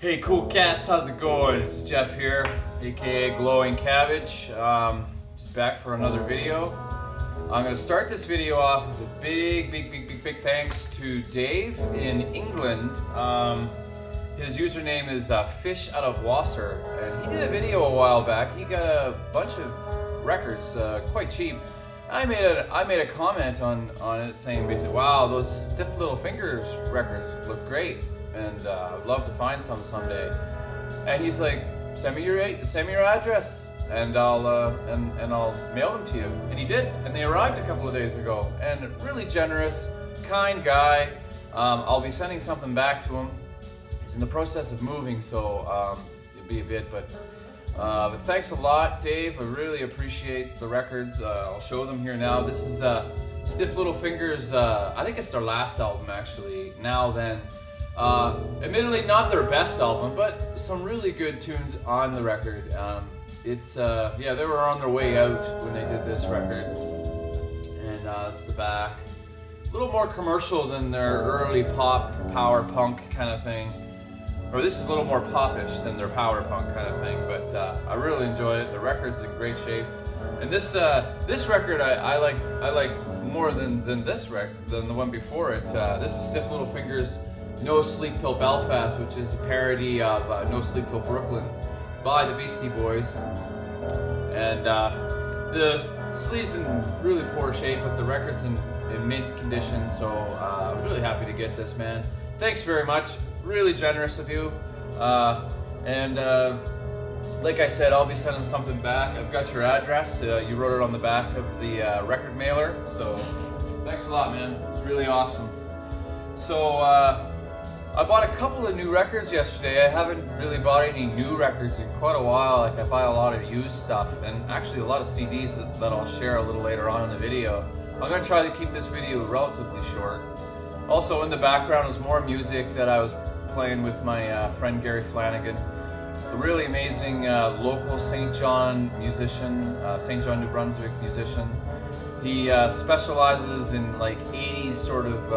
Hey cool cats, how's it going? It's Jeff here, aka Glowing Cabbage. Just back for another video. I'm going to start this video off with a big thanks to Dave in England. His username is fishoutofwasser, and he did a video a while back. He got a bunch of records quite cheap. I made a comment on it saying basically, wow, those Stiff Little Fingers records look great, and I'd love to find some someday. And he's like, send me your address, and I'll mail them to you. And he did, and they arrived a couple of days ago. And really generous, kind guy. I'll be sending something back to him. He's in the process of moving, so it'll be a bit, but thanks a lot, Dave. I really appreciate the records. I'll show them here now. This is Stiff Little Fingers. I think it's their last album, actually. Now Then. Admittedly, not their best album, but some really good tunes on the record. Yeah, they were on their way out when they did this record, and that's the back. A little more commercial than their early pop, power punk kind of thing. Or this is a little more popish than their power punk kind of thing, but I really enjoy it. The record's in great shape, and this record I like more than the one before it. This is Stiff Little Fingers' No Sleep Till Belfast, which is a parody of No Sleep Till Brooklyn by the Beastie Boys. And the sleeve's in really poor shape, but the record's in mint condition, so I was really happy to get this, man. Thanks very much. Really generous of you. Like I said, I'll be sending something back. I've got your address. You wrote it on the back of the record mailer, so thanks a lot, man. It's really awesome. So I bought a couple of new records yesterday. I haven't really bought any new records in quite a while. Like, I buy a lot of used stuff, and actually a lot of CDs that I'll share a little later on in the video. I'm going to try to keep this video relatively short. Also in the background is more music that I was playing with my friend Gary Flanagan, a really amazing local St. John musician, St. John, New Brunswick musician. He specializes in like 80s sort of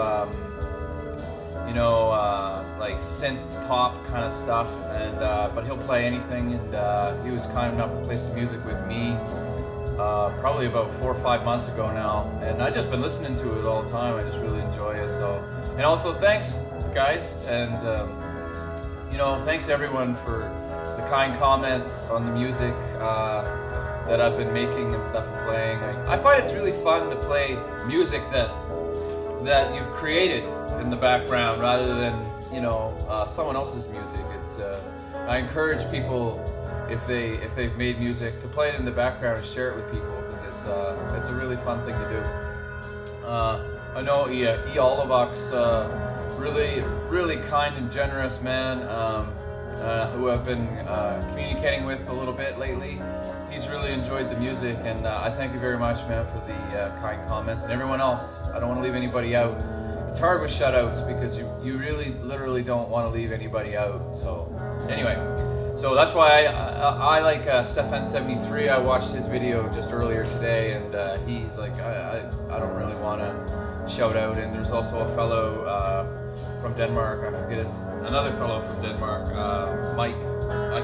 like synth pop kind of stuff, and but he'll play anything, and he was kind enough to play some music with me probably about 4 or 5 months ago now, and I've just been listening to it all the time. I just really enjoy it. So, and also thanks guys, and thanks everyone for the kind comments on the music that I've been making and stuff and playing. I find it's really fun to play music that you've created in the background rather than someone else's music. It's I encourage people, if they've made music, to play it in the background and share it with people, because it's a really fun thing to do. I know E. Olivak's really kind and generous man, who I've been communicating with a little bit lately. He's really enjoyed the music, and I thank you very much, man, for the kind comments, and everyone else. I don't want to leave anybody out. It's hard with shutouts because you really literally don't want to leave anybody out. So anyway, so that's why I like Stefan73. I watched his video just earlier today, and he's like, I don't really want to shout out. And there's also a fellow from Denmark, I forget another fellow from Denmark, Mike.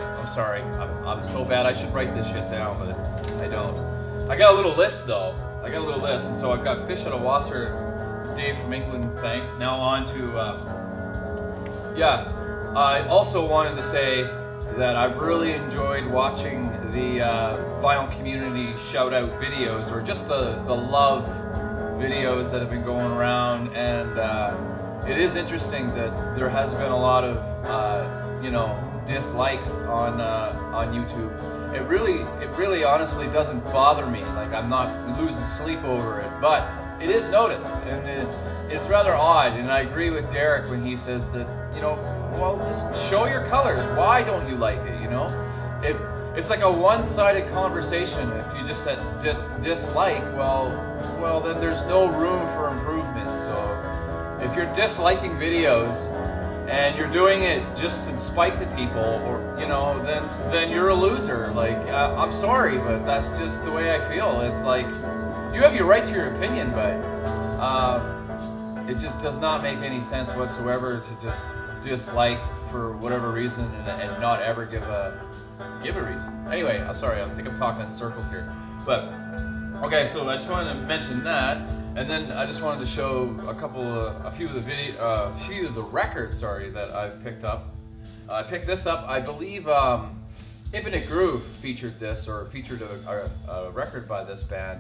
I'm sorry, I'm so bad. I should write this shit down, but I don't. I got a little list though. I got a little list, and so I've got fishoutofwasser, Dave from England, thanks. Now on to, I also wanted to say that I've really enjoyed watching the vinyl community shout out videos, or just the love videos that have been going around, and it is interesting that there has been a lot of, dislikes on YouTube. It really honestly doesn't bother me. Like, I'm not losing sleep over it, but it is noticed, and it's rather odd, and I agree with Derek when he says that, well, just show your colors. Why don't you like it, It's like a one-sided conversation. If you just dislike, well, then there's no room for improvement. So if you're disliking videos, and you're doing it just to spite the people, or then you're a loser. Like, I'm sorry, but that's just the way I feel. It's like, you have your right to your opinion, but it just does not make any sense whatsoever to just dislike for whatever reason and not ever give a reason. Anyway, I'm sorry, I think I'm talking in circles here. But okay, so I just wanted to mention that, and then I just wanted to show a few of the records, sorry, that I've picked up. I picked this up, I believe Infinite Groove featured this, or featured a record by this band,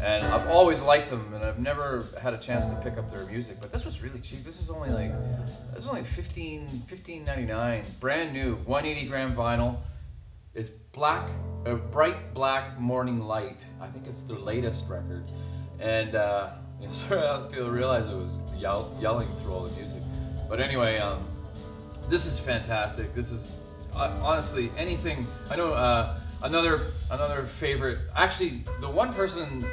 and I've always liked them, and I've never had a chance to pick up their music. But this was really cheap. This is only like $15.99, brand new, 180 gram vinyl. It's bright black morning light. I think it's their latest record, and sorry, I people realize I was yelling through all the music. But anyway, this is fantastic. This is. Honestly, anything. I know another favorite. Actually, the one person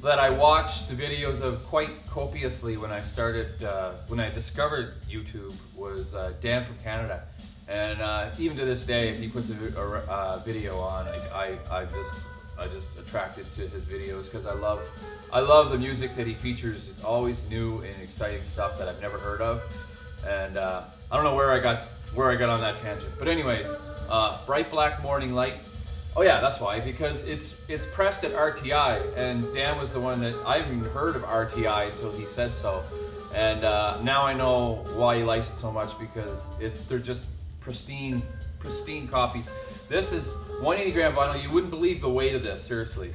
that I watched the videos of quite copiously when I discovered YouTube was Dan from Canada, and even to this day, if he puts a video on, I'm just attracted to his videos because I love the music that he features. It's always new and exciting stuff that I've never heard of, and I don't know where I got on that tangent. But anyways, bright black morning light. Oh yeah, that's why, because it's pressed at RTI, and Dan was the one that I haven't even heard of RTI until he said so. And now I know why he likes it so much, because they're just pristine copies. This is 180 gram vinyl. You wouldn't believe the weight of this, seriously.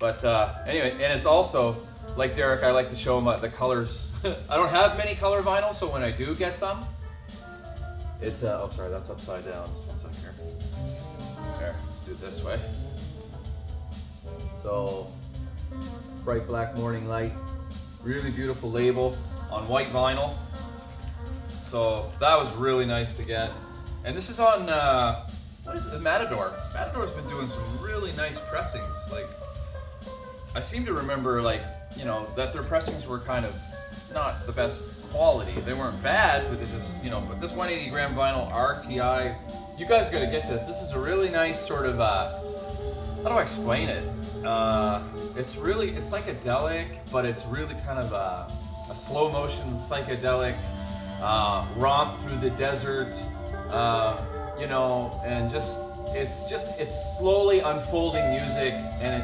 But anyway, and it's also, like Derek, I like to show him the colors. I don't have many color vinyl, so when I do get some, it's, oh sorry, that's upside down. Just one second here. There, let's do it this way. So, bright black morning light, really beautiful label on white vinyl. So that was really nice to get. And this is on, what is it, Matador. Matador's been doing some really nice pressings. Like, I seem to remember, like, you know, that their pressings were kind of not the best quality. They weren't bad, but they just, you know, but this 180 gram vinyl RTI, you guys gotta get this. This is a really nice sort of, how do I explain it? It's psychedelic, but it's really kind of a slow motion psychedelic romp through the desert, you know, and it's slowly unfolding music, and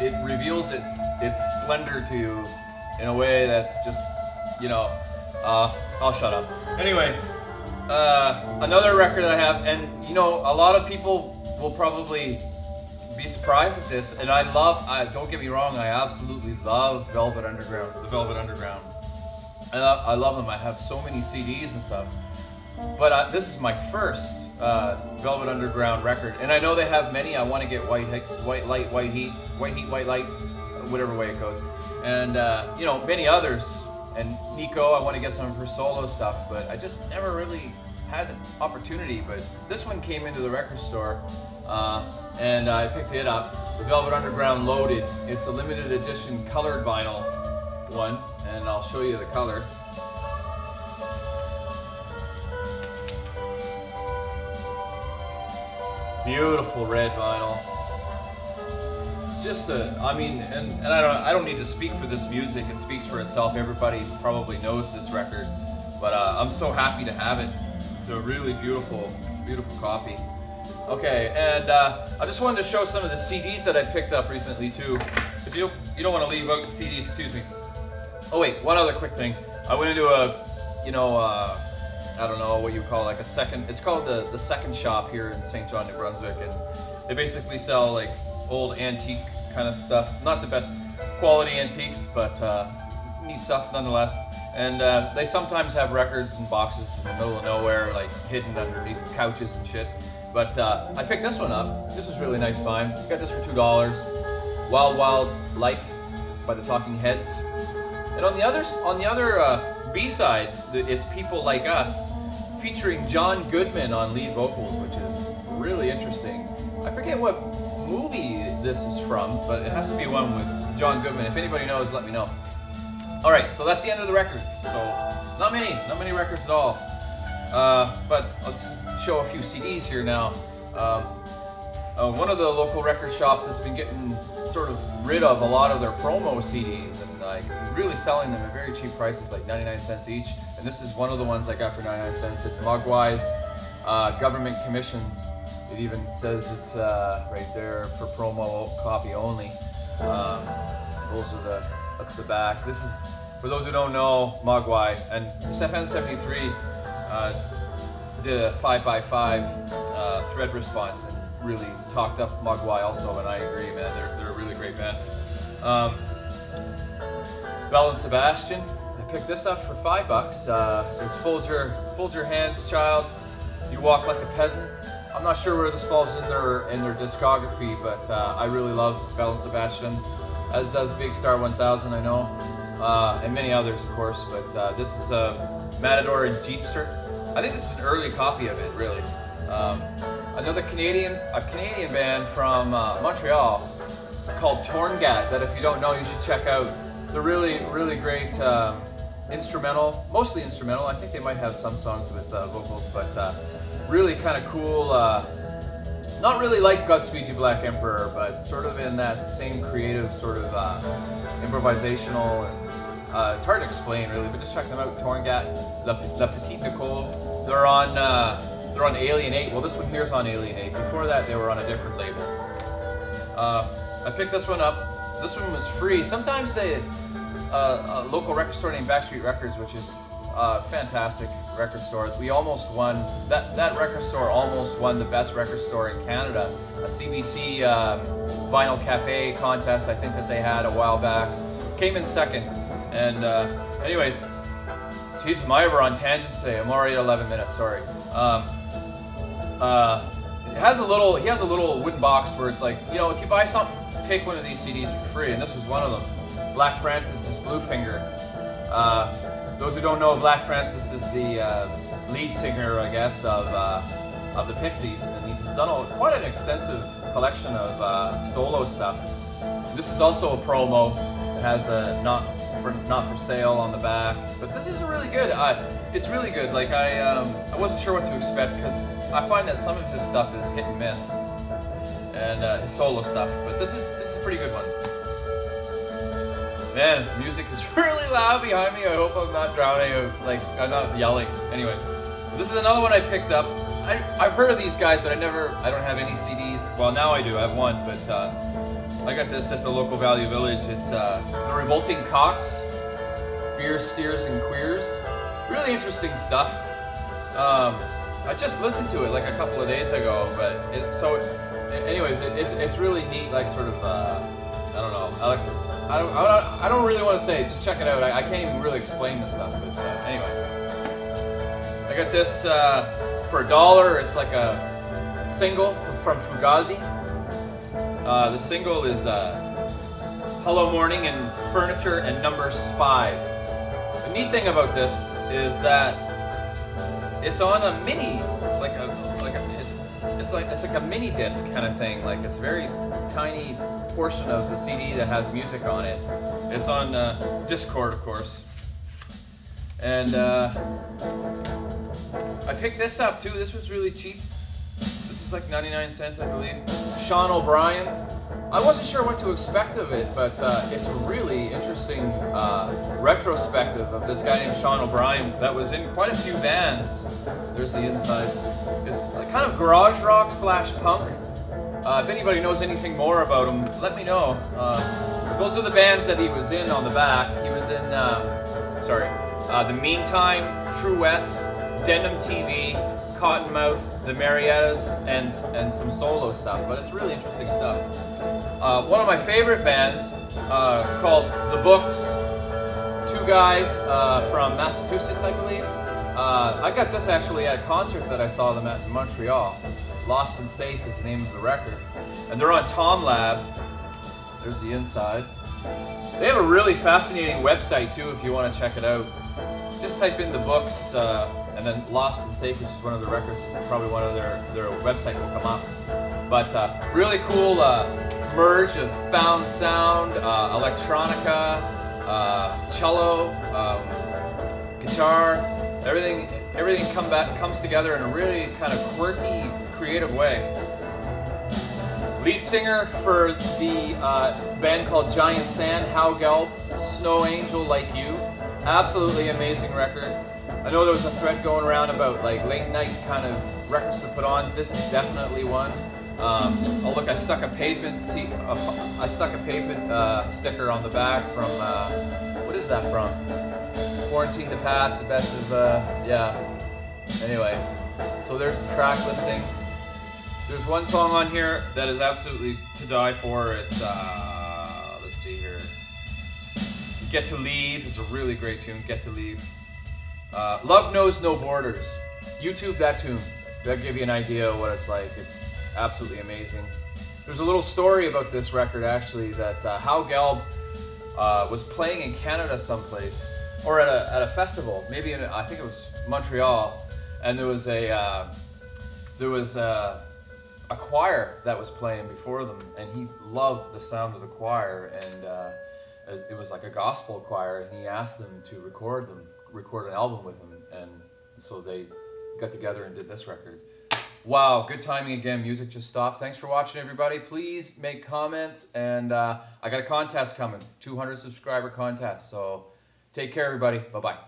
it reveals its splendor to you in a way that's just, you know, I'll shut up. Anyway, another record that I have, and you know, a lot of people will probably be surprised at this, and don't get me wrong, I absolutely love the Velvet Underground. I love them. I have so many CDs and stuff. But this is my first Velvet Underground record, and I know they have many. I want to get White Light, White Heat, White Light, whatever way it goes, and you know, many others. And Nico, I want to get some of her solo stuff, but I just never really had an opportunity. But this one came into the record store, and I picked it up. The Velvet Underground Loaded. It's a limited edition colored vinyl one, and I'll show you the color. Beautiful red vinyl. Just I mean, and I don't need to speak for this music. It speaks for itself. Everybody probably knows this record, but I'm so happy to have it. It's a really beautiful copy. Okay, and I just wanted to show some of the CDs that I picked up recently too. If you don't want to leave out the CDs, excuse me. Oh wait, one other quick thing. I went into a, you know, I don't know what you call, like a second. It's called the Second Shop here in St. John, New Brunswick, and they basically sell like old antique kind of stuff. Not the best quality antiques, but neat stuff nonetheless. And they sometimes have records and boxes in the middle of nowhere, like hidden underneath couches and shit. But I picked this one up. This was really nice find. Got this for $2. Wild Wild Life by the Talking Heads. And on the other B-side, it's People Like Us, featuring John Goodman on lead vocals, which is really interesting. I forget what movie this is from, but it has to be one with John Goodman. If anybody knows, let me know. All right, so that's the end of the records. So not many records at all. But let's show a few CDs here now. One of the local record shops has been getting sort of rid of a lot of their promo CDs and like really selling them at very cheap prices, like 99 cents each. And this is one of the ones I got for 99 cents. It's Mogwai's Government Commissions. It even says it's right there for promo copy only. That's the back. This is, for those who don't know, Mogwai, and FN73 did a 5x5 thread response and really talked up Mogwai also, and I agree, man, they're a really great band. Bell and Sebastian, I picked this up for $5. It's Fold Your Hands, Child, You Walk Like a Peasant. I'm not sure where this falls in their discography, but I really love Bell and Sebastian, as does Big Star 1000, I know, and many others, of course. But this is Matador and Jeepster. I think this is an early copy of it, really. Another Canadian band from Montreal called Torngat, that if you don't know, you should check out. They're really, really great instrumental, mostly instrumental. I think they might have some songs with vocals, but really kind of cool. Not really like Godspeed You Black Emperor, but sort of in that same creative sort of improvisational. And, it's hard to explain really, but just check them out. Torngat, La Petite Nicole. They're on Alienate. Well, this one here is on Alienate. Before that, they were on a different label. I picked this one up. This one was free. Sometimes they, a local record store named Backstreet Records, which is a fantastic record store. We almost won, that record store almost won the best record store in Canada. A CBC Vinyl Cafe contest, I think that they had a while back. Came in second. And anyways, geez, am I ever on tangents today? I'm already at 11 minutes, sorry. He has a little wooden box where it's like, you know, if you buy something, take one of these CDs for free, and this was one of them. Black Francis' Bluefinger. Those who don't know, Black Francis is the lead singer, I guess, of the Pixies, and he's done quite an extensive collection of solo stuff. This is also a promo. It has a not for sale on the back, but this is really good. It's really good. Like I wasn't sure what to expect, because I find that some of his stuff is hit and miss, and his solo stuff. But this is a pretty good one. Man, music is really loud behind me. I hope I'm not drowning. I'm not yelling. Anyways, this is another one I picked up. I've heard of these guys, but I don't have any CDs. Well, now I do. I have one, but I got this at the local Value Village. It's The Revolting Cocks, Beers, Steers, and Queers. Really interesting stuff. I just listened to it like a couple of days ago, but anyways, it's really neat. Like sort of, I don't know. I don't really want to say it. Just check it out. I can't even really explain this stuff, but anyway. I got this for $1. It's like a single from Fugazi. The single is Hello Morning and Furniture and Numbers 5. The neat thing about this is that it's on a mini, it's like a mini disc kind of thing. Like it's a very tiny portion of the CD that has music on it. It's on Discord, of course. And I picked this up too. This was really cheap. This is like 99 cents, I believe. Sean O'Brien. I wasn't sure what to expect of it, but it's a really interesting retrospective of this guy named Sean O'Brien that was in quite a few bands. There's the inside. It's like kind of garage rock / punk. If anybody knows anything more about him, let me know. Those are the bands that he was in on the back. He was in, The Meantime, True West, Denim TV, Cottonmouth, the Mariettas, and some solo stuff. But it's really interesting stuff. One of my favorite bands called The Books. Two guys from Massachusetts, I believe. I got this actually at a concert that I saw them at in Montreal. Lost and Safe is the name of the record. And they're on Tom Lab. There's the inside. They have a really fascinating website too if you want to check it out. Just type in The Books and then Lost and Safe, which is one of the records, probably one of their website will come up. But really cool merge of found sound, electronica, cello, guitar, everything comes together in a really kind of quirky, creative way. Lead singer for the band called Giant Sand, Hal Gelb, Snow Angel Like You. Absolutely amazing record. I know there was a thread going around about like late night kind of records to put on. This is definitely one. Oh look, I stuck a pavement sticker on the back from, what is that from? Quarantine the Past, the best of, yeah. Anyway, so there's the track listing. There's one song on here that is absolutely to die for. It's, let's see here. Get to Leave is a really great tune, Get to Leave. Love Knows No Borders. YouTube that tune. That'll give you an idea of what it's like. It's absolutely amazing. There's a little story about this record actually that Hal Gelb was playing in Canada someplace, or at a festival, maybe in, I think it was Montreal, and there was a choir that was playing before them, and he loved the sound of the choir, and it was like a gospel choir, and he asked them to record an album with him, and so they got together and did this record. Wow, good timing again. Music just stopped. Thanks for watching, everybody. Please make comments, and I got a contest coming, 200 subscriber contest. So take care, everybody. Bye-bye.